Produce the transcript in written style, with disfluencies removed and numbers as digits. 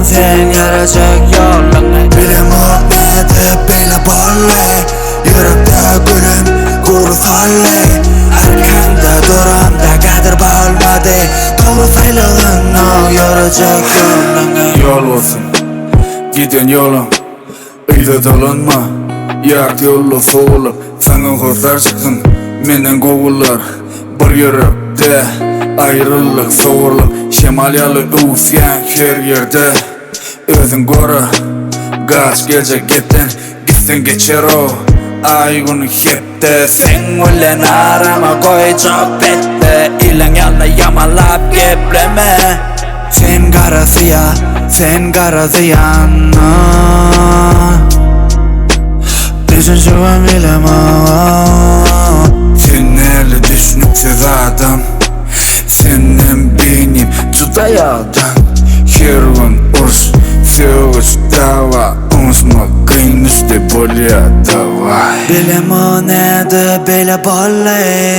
sen yaratacak yollarını. Bilemem nedir böyle bolle, yürekte gülüm kuru falle. Arkanda duram da kadir bo'lmadi, doğru saylığını yaratacak yollarını. Yol olsun giden yolun, uyda dolanma, yak yollu soğulup sana kurtar çıksın menden kovullar. Bir yürekte ayrılık soğurlup şemalyalı usyan her yerde. Özün gora kaç gece gitsen geçer o ay günü hepte. Sen bilen arama koy çok bitti, ilan yanına yamalap gepleme. Sen karasıya, sen karasıyan. Düşünsün bilemem. Sen nerede düşünüpsiz adam, senin benim juda yadan. Her gün uruş, sevgiç dava, unutma kıyın üstte bolya dava. Bilemem nedir böyle bolle.